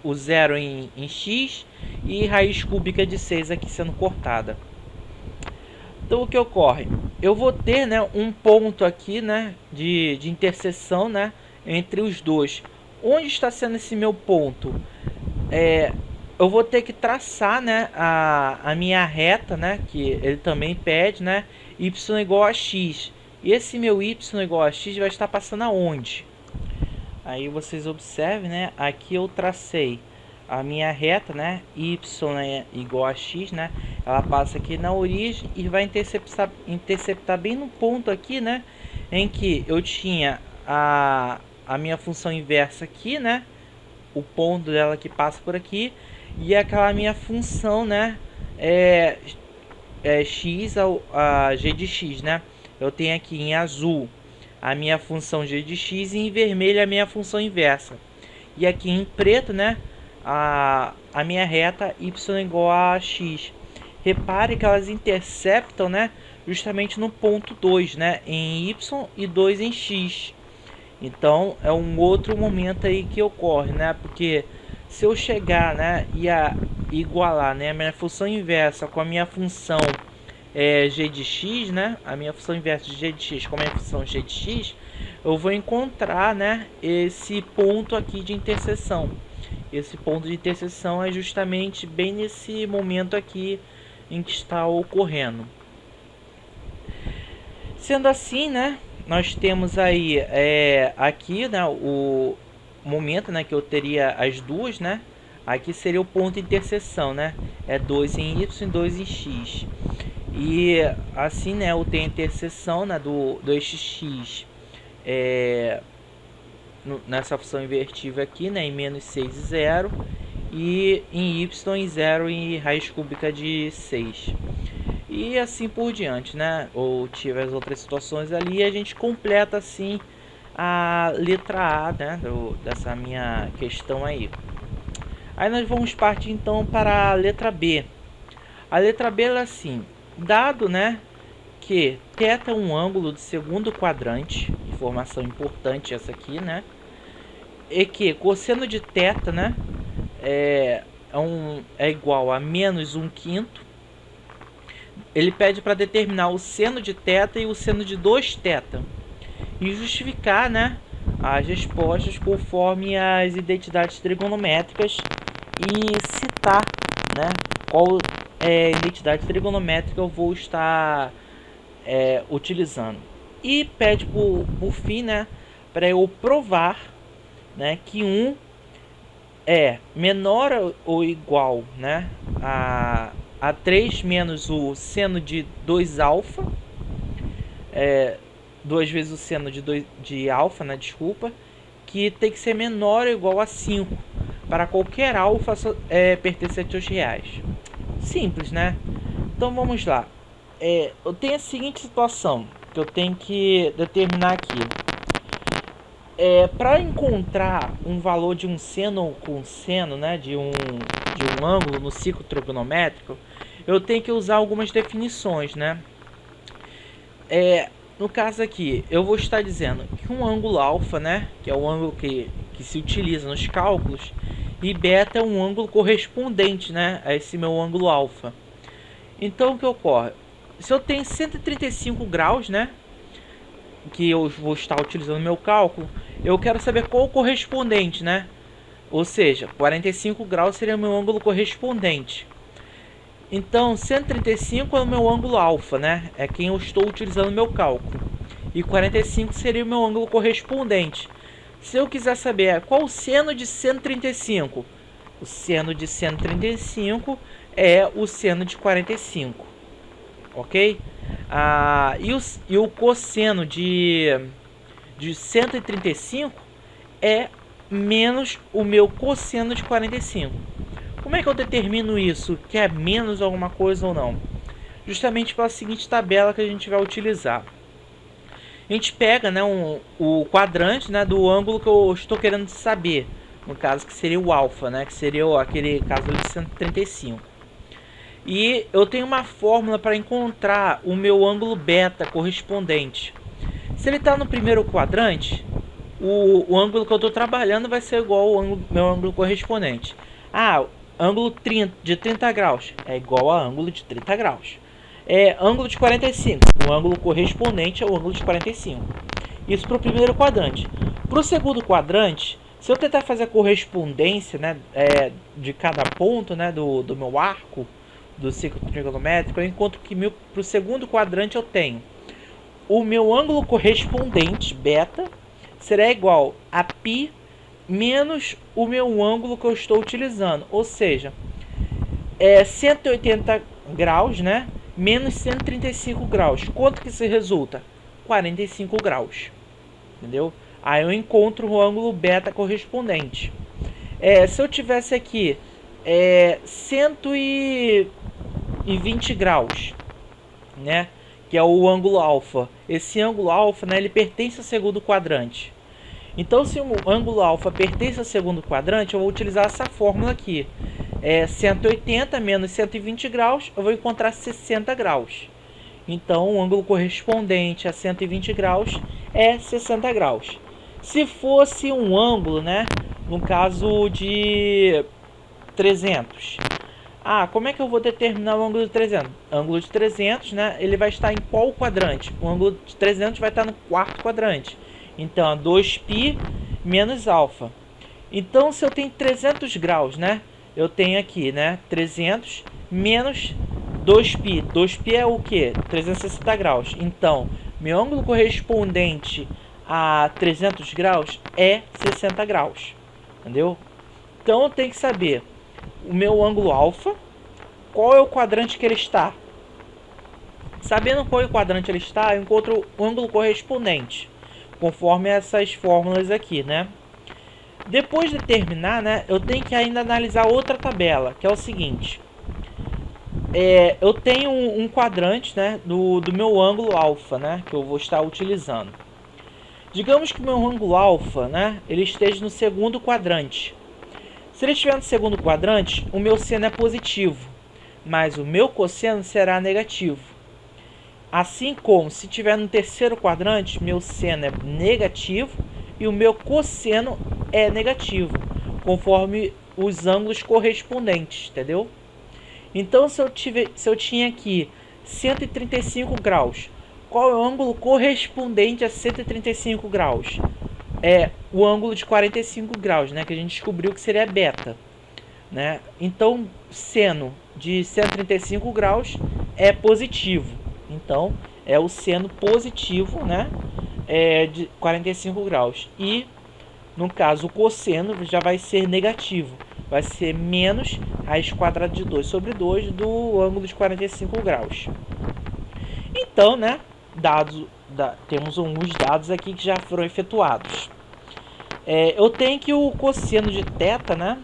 o 0 em x e raiz cúbica de 6 aqui sendo cortada. Então, o que ocorre? Eu vou ter, né, um ponto aqui, né, de interseção, né, entre os dois. Onde está sendo esse meu ponto? Eu vou ter que traçar, né, a minha reta, né, que ele também pede, né, y igual a x. E esse meu y igual a x vai estar passando aonde? Aí vocês observem, né, aqui eu tracei a minha reta, né, y é igual a x, né, ela passa aqui na origem e vai interceptar bem no ponto aqui, né, em que eu tinha a minha função inversa aqui, né? O ponto dela que passa por aqui. E aquela minha função, né? X a g de x, né? Eu tenho aqui em azul a minha função g de x e em vermelho a minha função inversa. E aqui em preto, né? A minha reta y igual a x. Repare que elas interceptam, né? Justamente no ponto 2, né? Em y e 2 em x. Então é um outro momento aí que ocorre, né? Porque se eu chegar, né, e igualar, né, a minha função inversa com a minha função g de x, né, a minha função inversa de g de x com a minha função g de x, eu vou encontrar, né, esse ponto aqui de interseção. Esse ponto de interseção é justamente bem nesse momento aqui em que está ocorrendo. Sendo assim, né, nós temos aí aqui, né, o momento, né, que eu teria as duas, né? Aqui seria o ponto de interseção, né? É 2 em y e 2 em x. E assim, né, eu tenho a interseção, né, do eixo x nessa função invertida aqui, né, em menos 6 e 0, e em y em 0 e raiz cúbica de 6. E assim por diante, né? Ou tive as outras situações ali e a gente completa assim a letra A, né, dessa minha questão aí. Aí nós vamos partir então para a letra B. A letra B é assim: dado, né, que θ é um ângulo de segundo quadrante, informação importante essa aqui, né, e que cosseno de θ, né, é igual a menos 1/5. Ele pede para determinar o seno de θ e o seno de 2θ e justificar, né, as respostas conforme as identidades trigonométricas e citar, né, qual identidade trigonométrica eu vou estar utilizando. E pede por fim, né, para eu provar, né, que 1 é menor ou igual, né, a 3 menos o seno de 2α, 2 vezes o seno de alfa, né, desculpa, que tem que ser menor ou igual a 5 para qualquer alfa pertencente aos reais. Simples, né? Então vamos lá. Eu tenho a seguinte situação que eu tenho que determinar aqui. Para encontrar um valor de um seno com seno, né, de um ângulo no ciclo trigonométrico, eu tenho que usar algumas definições, né? No caso aqui, eu vou estar dizendo que um ângulo alfa, né, que é o ângulo que se utiliza nos cálculos, e beta é um ângulo correspondente, né, a esse meu ângulo alfa. Então o que ocorre? Se eu tenho 135 graus, né, que eu vou estar utilizando no meu cálculo, eu quero saber qual o correspondente, né? Ou seja, 45 graus seria o meu ângulo correspondente. Então, 135 é o meu ângulo alfa, né? É quem eu estou utilizando no meu cálculo. E 45 seria o meu ângulo correspondente. Se eu quiser saber qual o seno de 135, o seno de 135 é o seno de 45, ok? E o cosseno de 135 é menos o meu cosseno de 45. Como é que eu determino isso? Que é menos alguma coisa ou não? Justamente pela seguinte tabela que a gente vai utilizar. A gente pega, né, o quadrante, né, do ângulo que eu estou querendo saber. No caso, que seria o alfa, né, que seria aquele caso de 135. E eu tenho uma fórmula para encontrar o meu ângulo beta correspondente. Se ele está no primeiro quadrante, o ângulo que eu estou trabalhando vai ser igual ao meu ângulo correspondente. Ângulo de 30 graus é igual a ângulo de 30 graus. Ângulo de 45, o ângulo correspondente ao ângulo de 45. Isso para o primeiro quadrante. Para o segundo quadrante, se eu tentar fazer a correspondência, né, de cada ponto, né, do meu arco, do ciclo trigonométrico, eu encontro que para o segundo quadrante eu tenho o meu ângulo correspondente, beta, será igual a π menos o meu ângulo que eu estou utilizando. Ou seja, 180 graus, né, menos 135 graus. Quanto que isso resulta? 45 graus. Entendeu? Aí eu encontro o ângulo beta correspondente. Se eu tivesse aqui 120 graus, né, que é o ângulo alfa. Esse ângulo alfa, né, ele pertence ao segundo quadrante. Então, se o ângulo alfa pertence ao segundo quadrante, eu vou utilizar essa fórmula aqui. 180 menos 120 graus, eu vou encontrar 60 graus. Então, o ângulo correspondente a 120 graus é 60 graus. Se fosse um ângulo, né, no caso de 300. Como é que eu vou determinar o ângulo de 300? Ângulo de 300, né, ele vai estar em qual quadrante? O ângulo de 300 vai estar no quarto quadrante. Então, 2π menos alfa. Então, se eu tenho 300 graus, né, eu tenho aqui, né, 300 menos 2π. 2π é o que? 360 graus. Então, meu ângulo correspondente a 300 graus é 60 graus. Entendeu? Então, eu tenho que saber o meu ângulo alfa, qual é o quadrante que ele está. Sabendo qual é o quadrante ele está, eu encontro o ângulo correspondente, conforme essas fórmulas aqui, né? Depois de terminar, né, eu tenho que ainda analisar outra tabela, que é o seguinte. Eu tenho um quadrante, né, do meu ângulo alfa, né, que eu vou estar utilizando. Digamos que o meu ângulo alfa, né, ele esteja no segundo quadrante. Se ele estiver no segundo quadrante, o meu seno é positivo, mas o meu cosseno será negativo. Assim como se estiver no terceiro quadrante, meu seno é negativo e o meu cosseno é negativo, conforme os ângulos correspondentes, entendeu? Então, se eu tinha aqui 135 graus, qual é o ângulo correspondente a 135 graus? É o ângulo de 45 graus, né, que a gente descobriu que seria beta, né? Então, seno de 135 graus é positivo. Então, é o seno positivo, né, de 45 graus. E, no caso, o cosseno já vai ser negativo. Vai ser menos raiz quadrada de 2 sobre 2 do ângulo de 45 graus. Então, né, temos alguns dados aqui que já foram efetuados. Eu tenho que o cosseno de θ, né,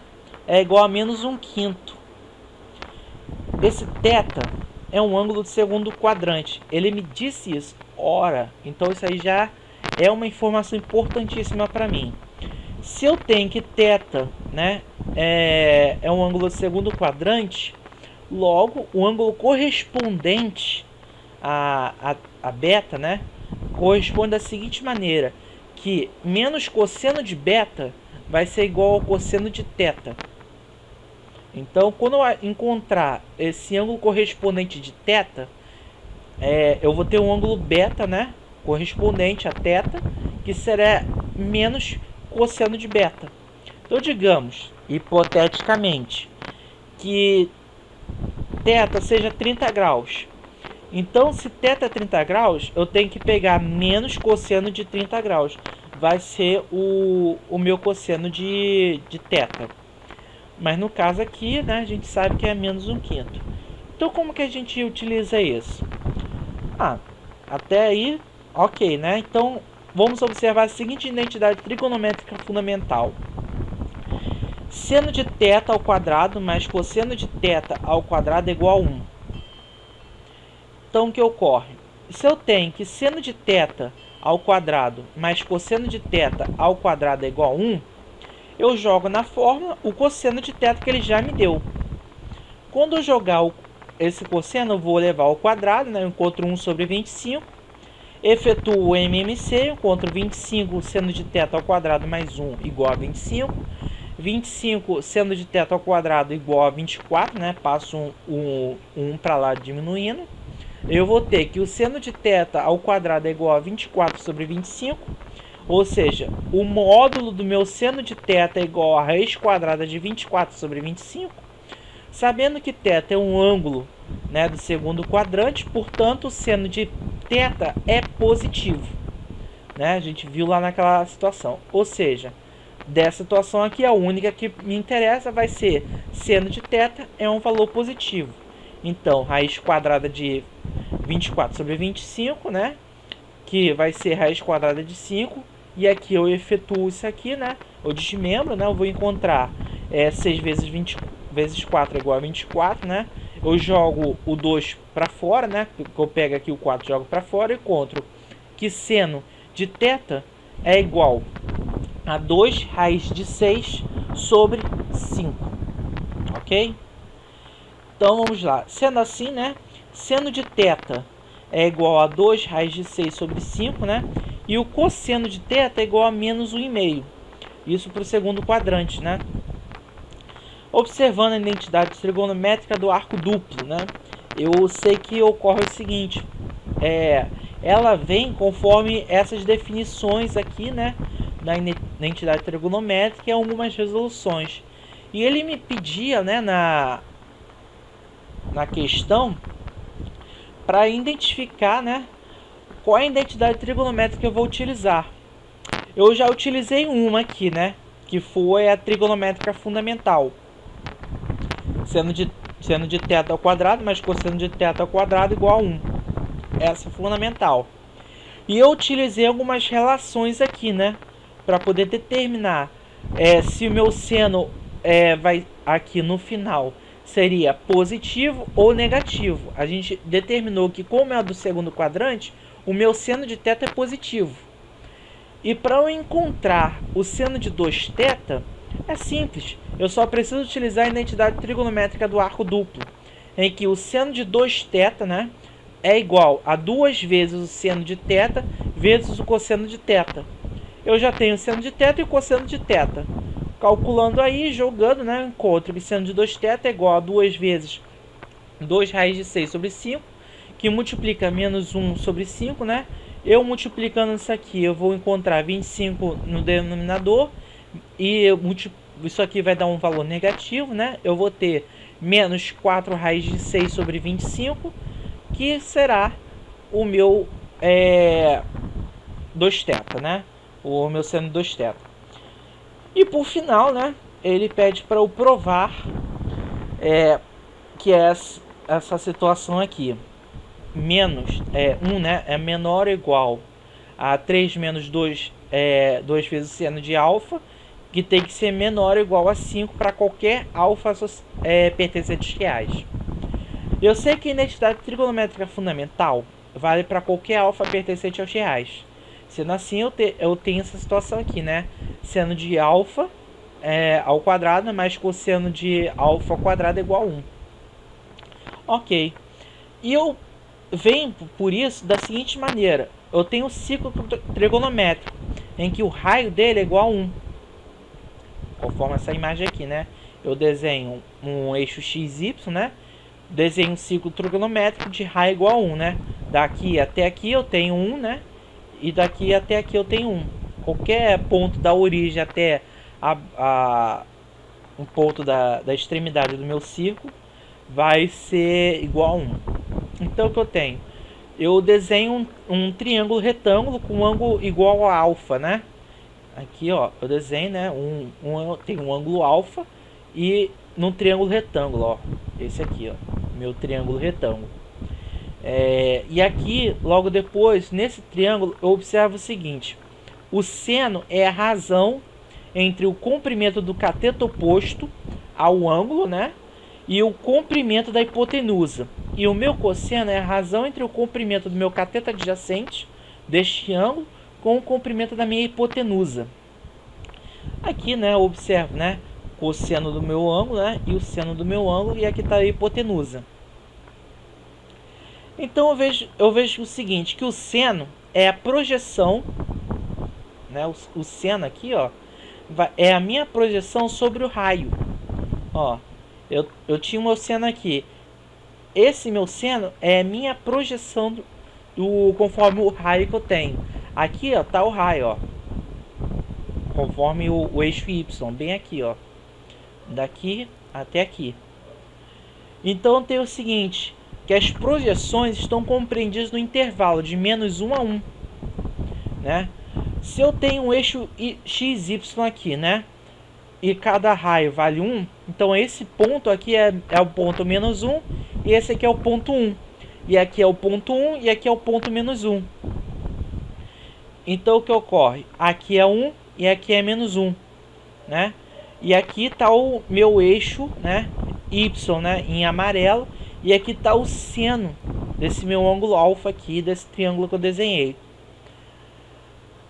é igual a menos 1/5. Esse θ é um ângulo do segundo quadrante. Ele me disse isso. Ora, então isso aí já é uma informação importantíssima para mim. Se eu tenho que θ, né, é um ângulo do segundo quadrante, logo o ângulo correspondente a beta, né, corresponde da seguinte maneira, que menos cosseno de beta vai ser igual ao cosseno de θ. Então, quando eu encontrar esse ângulo correspondente de θ, eu vou ter um ângulo beta, né, correspondente a θ, que será menos cosseno de beta. Então, digamos, hipoteticamente, que θ seja 30 graus. Então, se θ é 30 graus, eu tenho que pegar menos cosseno de 30 graus. Vai ser o meu cosseno de θ. Mas no caso aqui, né, a gente sabe que é menos 1/5. Então, como que a gente utiliza isso? Até aí, ok, né? Então, vamos observar a seguinte identidade trigonométrica fundamental. Seno de θ ao quadrado mais cosseno de θ ao quadrado é igual a 1. Então, o que ocorre? Se eu tenho que seno de θ ao quadrado mais cosseno de θ ao quadrado é igual a 1, eu jogo na fórmula o cosseno de θ que ele já me deu. Quando eu jogar esse cosseno, eu vou levar ao quadrado, né? Eu encontro 1 sobre 25. Efetuo o MMC, eu encontro 25 seno de θ ao quadrado mais 1 igual a 25. 25 seno de θ ao quadrado igual a 24, né? Passo um para lá diminuindo. Eu vou ter que o seno de θ ao quadrado é igual a 24 sobre 25. Ou seja, o módulo do meu seno de θ é igual a raiz quadrada de 24 sobre 25. Sabendo que θ é um ângulo, né, do segundo quadrante, portanto, o seno de θ é positivo. Né? A gente viu lá naquela situação. Ou seja, dessa situação aqui, a única que me interessa vai ser seno de θ é um valor positivo. Então, raiz quadrada de 24 sobre 25, né? Que vai ser raiz quadrada de 5, E aqui eu efetuo isso aqui, né? Eu desmembro, né? Eu vou encontrar 6 vezes 20 vezes 4 é igual a 24, né? Eu jogo o 2 para fora, né? Eu pego aqui o 4 e jogo para fora e encontro que seno de θ é igual a 2 raiz de 6 sobre 5, ok? Então vamos lá, sendo assim, né? Seno de θ é igual a 2 raiz de 6 sobre 5, né? E o cosseno de θ é igual a menos 1,5. Isso para o segundo quadrante, né? Observando a identidade trigonométrica do arco duplo, né? Eu sei que ocorre o seguinte, ela vem conforme essas definições aqui, né? Na identidade trigonométrica e algumas resoluções. E ele me pedia, né, na questão, para identificar, né, qual é a identidade trigonométrica que eu vou utilizar. Eu já utilizei uma aqui, né, que foi a trigonométrica fundamental. Seno de θ ao quadrado mais cosseno de θ ao quadrado igual a 1. Essa é fundamental. E eu utilizei algumas relações aqui, né, para poder determinar se o meu seno vai aqui no final seria positivo ou negativo. A gente determinou que, como é do segundo quadrante, o meu seno de θ é positivo. E para eu encontrar o seno de 2θ, é simples. Eu só preciso utilizar a identidade trigonométrica do arco duplo, em que o seno de 2θ, né, é igual a 2 vezes o seno de θ vezes o cosseno de θ. Eu já tenho o seno de θ e o cosseno de θ. Calculando aí, jogando, né, encontro que seno de 2θ é igual a 2 vezes 2 raiz de 6 sobre 5, que multiplica menos 1 sobre 5, né? Eu multiplicando isso aqui, eu vou encontrar 25 no denominador, e isso aqui vai dar um valor negativo, né? Eu vou ter menos 4 raiz de 6 sobre 25, que será o meu 2θ, né? O meu seno 2θ. E por final, né, ele pede para eu provar que essa situação aqui, menos 1, né, é menor ou igual a 3 menos 2, 2 vezes o seno de alfa, que tem que ser menor ou igual a 5 para qualquer alfa pertencente aos reais. Eu sei que a identidade trigonométrica fundamental vale para qualquer alfa pertencente aos reais. Sendo assim, eu tenho essa situação aqui, né? Seno de alfa ao quadrado mais cosseno de alfa ao quadrado é igual a 1. Ok. E eu venho por isso da seguinte maneira. Eu tenho um ciclo trigonométrico, em que o raio dele é igual a 1. Conforme essa imagem aqui, né? Eu desenho um eixo XY, né? Desenho um ciclo trigonométrico de raio igual a 1, né? Daqui até aqui eu tenho 1, né? E daqui até aqui eu tenho 1. Qualquer ponto da origem até um ponto da extremidade do meu círculo vai ser igual a 1. Então o que eu tenho? Eu desenho um triângulo retângulo com um ângulo igual a alfa, né? Aqui, ó, eu desenho, né, tem um ângulo alfa e num triângulo retângulo, ó, esse aqui, ó, meu triângulo retângulo. E aqui, logo depois, nesse triângulo, eu observo o seguinte: o seno é a razão entre o comprimento do cateto oposto ao ângulo, né, e o comprimento da hipotenusa. E o meu cosseno é a razão entre o comprimento do meu cateto adjacente deste ângulo com o comprimento da minha hipotenusa. Aqui, né, eu observo, né, o cosseno do meu ângulo, né, e o seno do meu ângulo, e aqui está a hipotenusa. Então eu vejo o seguinte, que o seno é a projeção, né, o seno aqui, ó, é a minha projeção sobre o raio. Ó, eu tinha o meu seno aqui. Esse meu seno é a minha projeção conforme o raio que eu tenho. Aqui, ó, tá o raio, ó, conforme o eixo Y, bem aqui, ó, daqui até aqui. Então tem o seguinte, que as projeções estão compreendidas no intervalo de menos 1 a 1, né? Se eu tenho um eixo XY aqui, né, e cada raio vale 1, então esse ponto aqui é o ponto menos 1, e esse aqui é o ponto 1, e aqui é o ponto 1, e aqui é o ponto menos 1. Então o que ocorre? Aqui é 1 e aqui é menos 1, né? E aqui está o meu eixo, né, Y, né, em amarelo. E aqui está o seno desse meu ângulo alfa aqui, desse triângulo que eu desenhei.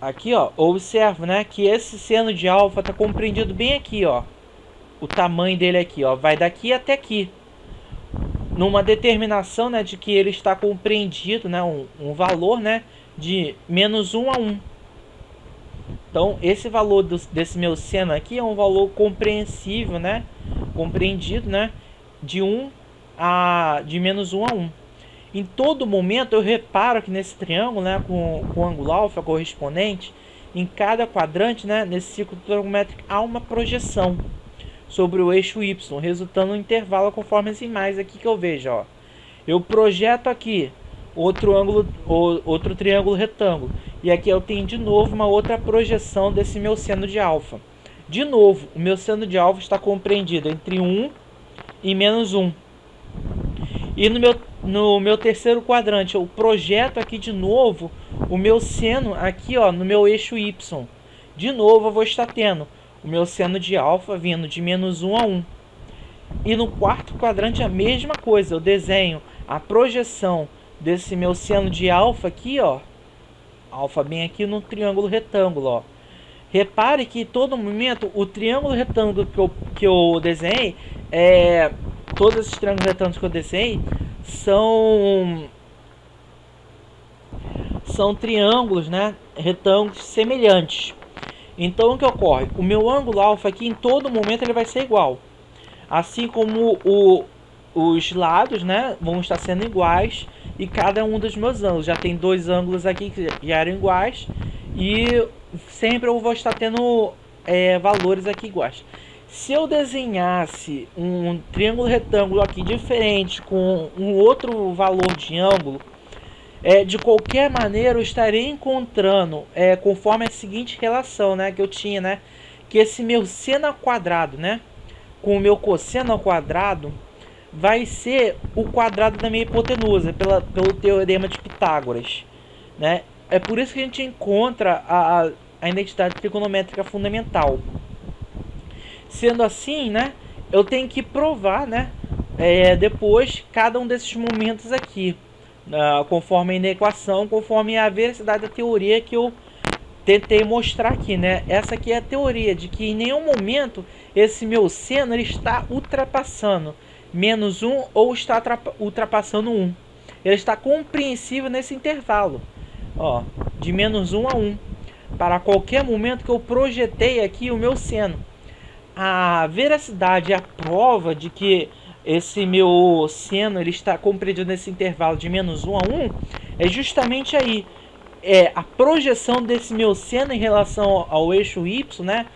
Aqui, ó, observo, né, que esse seno de alfa está compreendido bem aqui, ó. O tamanho dele aqui, ó, vai daqui até aqui. Numa determinação, né, de que ele está compreendido, né, um valor, né, de menos 1 a 1. Então, esse valor desse meu seno aqui é um valor compreensível, né, compreendido, né, de menos 1 a 1. Em todo momento eu reparo que nesse triângulo, né, com o ângulo alfa correspondente, em cada quadrante, né, nesse círculo trigonométrico há uma projeção sobre o eixo Y, resultando no intervalo conforme as imagens aqui que eu vejo, ó. Eu projeto aqui outro triângulo retângulo, e aqui eu tenho de novo uma outra projeção desse meu seno de alfa. De novo, o meu seno de alfa está compreendido entre 1 e menos 1. E no meu terceiro quadrante, eu projeto aqui de novo o meu seno aqui, ó, no meu eixo Y. De novo eu vou estar tendo o meu seno de alfa vindo de menos 1 a 1. E no quarto quadrante a mesma coisa, eu desenho a projeção desse meu seno de alfa aqui, ó. Alfa bem aqui no triângulo retângulo, ó. Repare que em todo momento o triângulo retângulo que eu desenhei, todos esses triângulos retângulos que eu desenhei são triângulos, né, retângulos semelhantes. Então o que ocorre? O meu ângulo alfa aqui em todo momento ele vai ser igual. Assim como os lados, né, vão estar sendo iguais, e cada um dos meus ângulos. Já tem dois ângulos aqui que já eram iguais, e sempre eu vou estar tendo valores aqui iguais. Se eu desenhasse um triângulo retângulo aqui diferente, com um outro valor de ângulo, de qualquer maneira eu estarei encontrando, conforme a seguinte relação, né, que eu tinha, né, que esse meu seno ao quadrado, né, com o meu cosseno ao quadrado, vai ser o quadrado da minha hipotenusa, pelo teorema de Pitágoras, né? É por isso que a gente encontra a identidade trigonométrica fundamental. Sendo assim, né, eu tenho que provar, né, depois cada um desses momentos aqui, conforme a equação, conforme a veracidade da teoria que eu tentei mostrar aqui, né? Essa aqui é a teoria de que em nenhum momento esse meu seno ele está ultrapassando menos 1 ou está ultrapassando 1. Ele está compreensível nesse intervalo, ó, de menos 1 a 1, para qualquer momento que eu projetei aqui o meu seno. A veracidade, a prova de que esse meu seno ele está compreendido nesse intervalo de menos 1 a 1 é justamente aí. A projeção desse meu seno em relação ao eixo Y, né,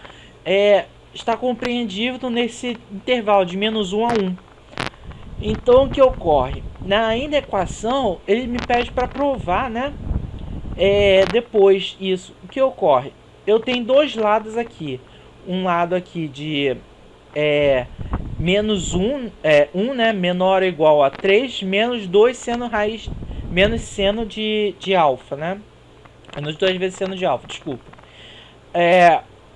está compreendido nesse intervalo de menos 1 a 1. Então o que ocorre? Na equação ele me pede para provar, né, depois isso. O que ocorre? Eu tenho dois lados aqui. Um lado aqui de menos 1, 1, né, menor ou igual a 3, menos 2 seno raiz, menos seno de alfa, né? Menos 2 vezes seno de alfa, desculpa.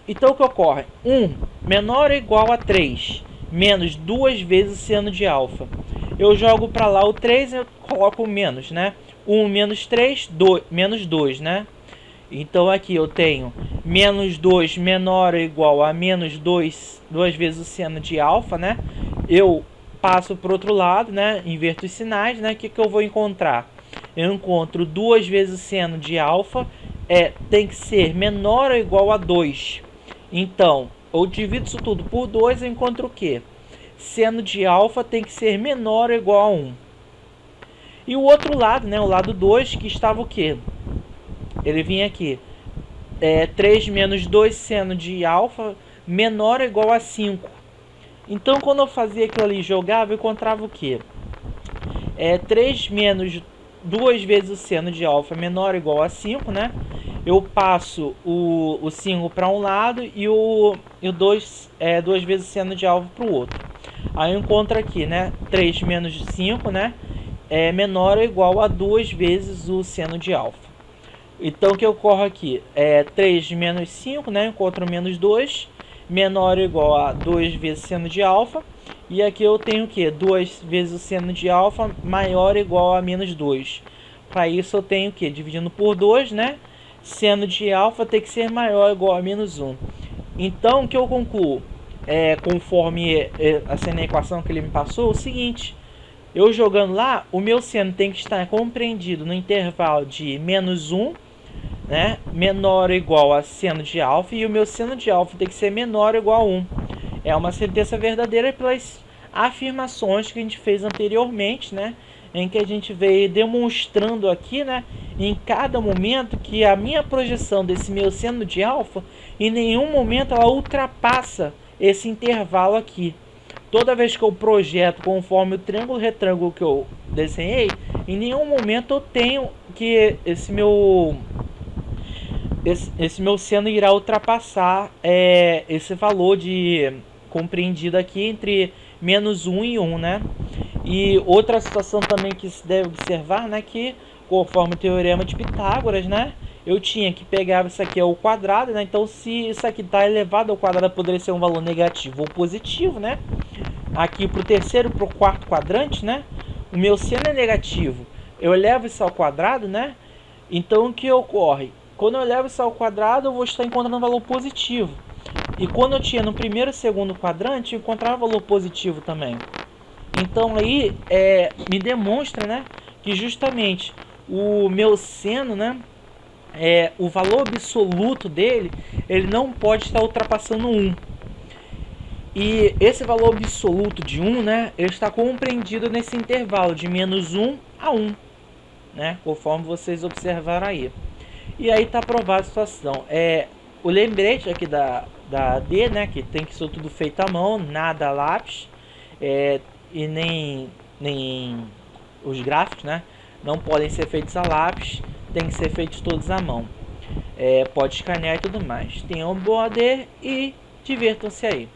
Então o que ocorre? 1 menor ou igual a 3, menos 2 vezes seno de alfa. Eu jogo para lá o 3 e eu coloco o menos, né? 1 menos 3, menos 2, né? Então aqui eu tenho menos 2 menor ou igual a menos 2 vezes o seno de alfa, né? Eu passo para o outro lado, né? Inverto os sinais, né? O que eu vou encontrar? Eu encontro 2 vezes o seno de alfa, tem que ser menor ou igual a 2. Então, eu divido isso tudo por 2 e encontro o quê? Seno de alfa tem que ser menor ou igual a 1. E o outro lado, né? O lado 2, que estava o quê? Ele vinha aqui, 3 menos 2 seno de alfa menor ou igual a 5. Então, quando eu fazia aquilo ali, jogava, eu encontrava o quê? 3 menos 2 vezes o seno de alfa menor ou igual a 5, né? Eu passo o 5 para um lado e o 2 vezes o seno de alfa para o outro. Aí eu encontro aqui, né? 3 menos 5, né? Menor ou igual a 2 vezes o seno de alfa. Então o que ocorre aqui? 3 menos 5, né? Encontro menos 2, menor ou igual a 2 vezes seno de alfa. E aqui eu tenho o que? 2 vezes o seno de alfa maior ou igual a menos 2. Para isso eu tenho o que? Dividindo por 2, né? Seno de alfa tem que ser maior ou igual a menos 1. Então o que eu concluo? Conforme essa equação que ele me passou, é o seguinte: eu jogando lá, o meu seno tem que estar compreendido no intervalo de menos 1, né, menor ou igual a seno de alfa, e o meu seno de alfa tem que ser menor ou igual a 1. É uma sentença verdadeira pelas afirmações que a gente fez anteriormente, né, em que a gente veio demonstrando aqui, né, em cada momento, que a minha projeção desse meu seno de alfa, em nenhum momento ela ultrapassa esse intervalo aqui. Toda vez que eu projeto conforme o triângulo retângulo que eu desenhei, em nenhum momento eu tenho que esse meu seno irá ultrapassar esse valor de compreendido aqui entre menos 1 e 1, né? E outra situação também que se deve observar, né, que conforme o teorema de Pitágoras, né, eu tinha que pegar isso aqui ao quadrado, né? Então se isso aqui está elevado ao quadrado, poderia ser um valor negativo ou positivo, né? Aqui para o terceiro e para o quarto quadrante, né? O meu seno é negativo. Eu elevo isso ao quadrado, né? Então o que ocorre? Quando eu elevo isso ao quadrado, eu vou estar encontrando um valor positivo. E quando eu tinha no primeiro e segundo quadrante, eu encontrava valor positivo também. Então aí me demonstra, né, que justamente o meu seno, né, o valor absoluto dele, ele não pode estar ultrapassando 1. E esse valor absoluto de 1, né, ele está compreendido nesse intervalo de menos 1 a 1, né, conforme vocês observaram aí. E aí está aprovada a situação. O lembrete aqui da AD, né, que tem que ser tudo feito à mão, nada a lápis, e nem os gráficos, né, não podem ser feitos a lápis, tem que ser feitos todos à mão. Pode escanear e tudo mais. Tenham um bom AD e divirtam-se aí.